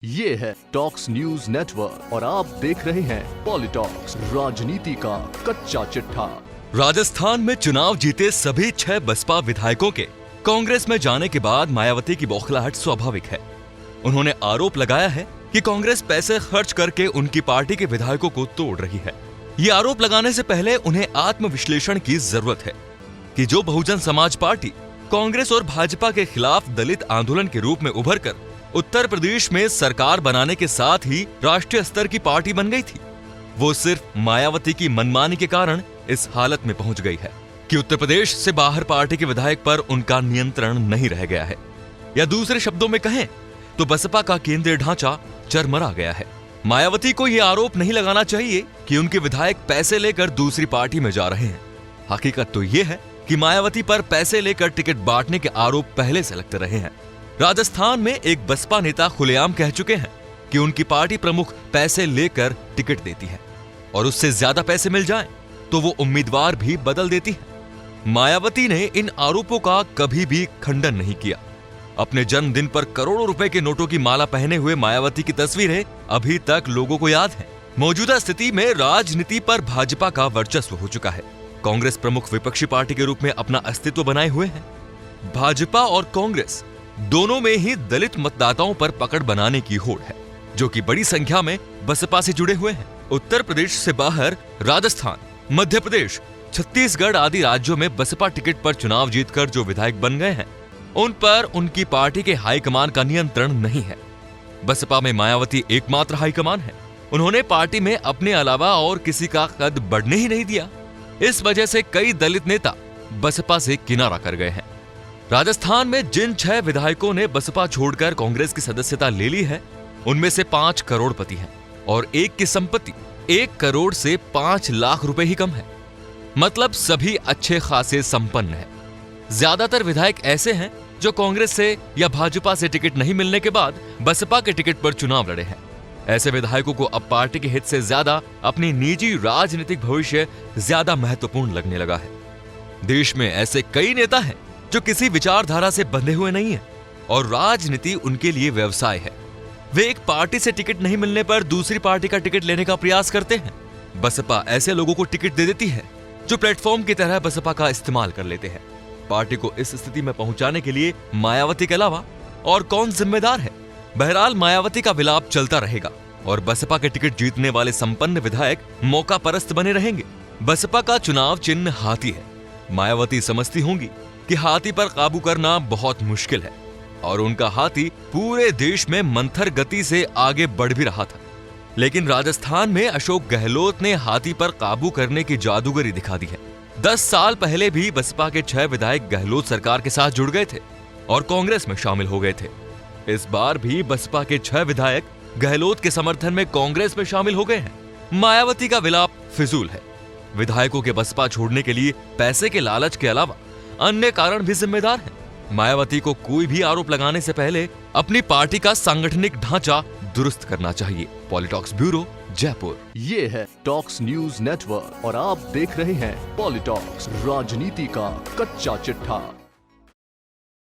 ये है talks news network और आप देख रहे हैं पॉलिटॉक्स, राजनीति का कच्चा चिट्ठा। राजस्थान में चुनाव जीते सभी 6 बसपा विधायकों के कांग्रेस में जाने के बाद मायावती की बौखलाहट स्वाभाविक है। उन्होंने आरोप लगाया है कि कांग्रेस पैसे खर्च करके उनकी पार्टी के विधायकों को तोड़ रही है। ये आरोप लगाने से पहले उन्हें आत्मविश्लेषण की जरूरत है कि जो बहुजन समाज पार्टी कांग्रेस और भाजपा के खिलाफ दलित आंदोलन के रूप में उभरकर उत्तर प्रदेश में सरकार बनाने के साथ ही राष्ट्रीय स्तर की पार्टी बन गई थी, वो सिर्फ मायावती की मनमानी के कारण इस हालत में पहुंच गई है कि उत्तर प्रदेश से बाहर पार्टी के विधायक पर उनका नियंत्रण नहीं रह गया है, या दूसरे शब्दों में कहें तो बसपा का केंद्रीय ढांचा चरमरा गया है। मायावती को यह आरोप नहीं लगाना चाहिए कि उनके विधायक पैसे लेकर दूसरी पार्टी में जा रहे हैं। हकीकत तो यह है कि मायावती पर पैसे लेकर टिकट बांटने के आरोप पहले से लगते रहे हैं। राजस्थान में एक बसपा नेता खुलेआम कह चुके हैं कि उनकी पार्टी प्रमुख पैसे लेकर टिकट देती है और उससे ज्यादा पैसे मिल जाएं तो वो उम्मीदवार भी बदल देती है। मायावती ने इन आरोपों का कभी भी खंडन नहीं किया। अपने जन्मदिन पर करोड़ों रुपए के नोटों की माला पहने हुए मायावती की तस्वीरें अभी तक लोगों को याद है। मौजूदा स्थिति में राजनीति पर भाजपा का वर्चस्व हो चुका है। कांग्रेस प्रमुख विपक्षी पार्टी के रूप में अपना अस्तित्व बनाए हुए है। भाजपा और कांग्रेस दोनों में ही दलित मतदाताओं पर पकड़ बनाने की होड़ है, जो कि बड़ी संख्या में बसपा से जुड़े हुए हैं। उत्तर प्रदेश से बाहर राजस्थान, मध्य प्रदेश, छत्तीसगढ़ आदि राज्यों में बसपा टिकट पर चुनाव जीतकर जो विधायक बन गए हैं, उन पर उनकी पार्टी के हाईकमान का नियंत्रण नहीं है। बसपा में मायावती एकमात्र हाईकमान है। उन्होंने पार्टी में अपने अलावा और किसी का कद बढ़ने ही नहीं दिया। इस वजह से कई दलित नेता बसपा से किनारा कर गए हैं। राजस्थान में जिन 6 विधायकों ने बसपा छोड़कर कांग्रेस की सदस्यता ले ली है, उनमें से 5 करोड़पति हैं और एक की संपत्ति 1 करोड़ से 5 लाख रुपए ही कम है। मतलब सभी अच्छे खासे संपन्न हैं। ज्यादातर विधायक ऐसे हैं जो कांग्रेस से या भाजपा से टिकट नहीं मिलने के बाद बसपा के टिकट पर चुनाव लड़े हैं। ऐसे विधायकों को अब पार्टी के हित से ज्यादा अपनी निजी राजनीतिक भविष्य ज्यादा महत्वपूर्ण लगने लगा है। देश में ऐसे कई नेता हैं जो किसी विचारधारा से बंधे हुए नहीं हैं और राजनीति उनके लिए व्यवसाय है। वे एक पार्टी से टिकट नहीं मिलने पर दूसरी पार्टी का टिकट लेने का प्रयास करते हैं। बसपा ऐसे लोगों को टिकट दे देती है जो प्लेटफॉर्म की तरह बसपा का इस्तेमाल कर लेते हैं। पार्टी को इस स्थिति में पहुंचाने के लिए मायावती के अलावा और कौन जिम्मेदार है? बहरहाल मायावती का विलाप चलता रहेगा और बसपा के टिकट जीतने वाले संपन्न विधायक मौका परस्त बने रहेंगे। बसपा का चुनाव चिन्ह हाथी है। मायावती समझती होंगी कि हाथी पर काबू करना बहुत मुश्किल है और उनका हाथी पूरे देश में मंथर गति से आगे बढ़ भी रहा था। लेकिन राजस्थान में अशोक गहलोत ने हाथी पर काबू करने की जादूगरी दिखा दी है। 10 साल पहले भी बसपा के 6 विधायक गहलोत सरकार के साथ जुड़ गए थे और कांग्रेस में शामिल हो गए थे। इस बार भी बसपा के 6 विधायक गहलोत के समर्थन में कांग्रेस में शामिल हो गए हैं। मायावती का विलाप फिजूल है। विधायकों के बसपा छोड़ने के लिए पैसे के लालच के अलावा अन्य कारण भी जिम्मेदार हैं। मायावती को कोई भी आरोप लगाने से पहले अपनी पार्टी का सांगठनिक ढांचा दुरुस्त करना चाहिए। पॉलिटॉक्स ब्यूरो, जयपुर। ये है टॉक्स न्यूज नेटवर्क और आप देख रहे हैं पॉलिटॉक्स, राजनीति का कच्चा चिट्ठा।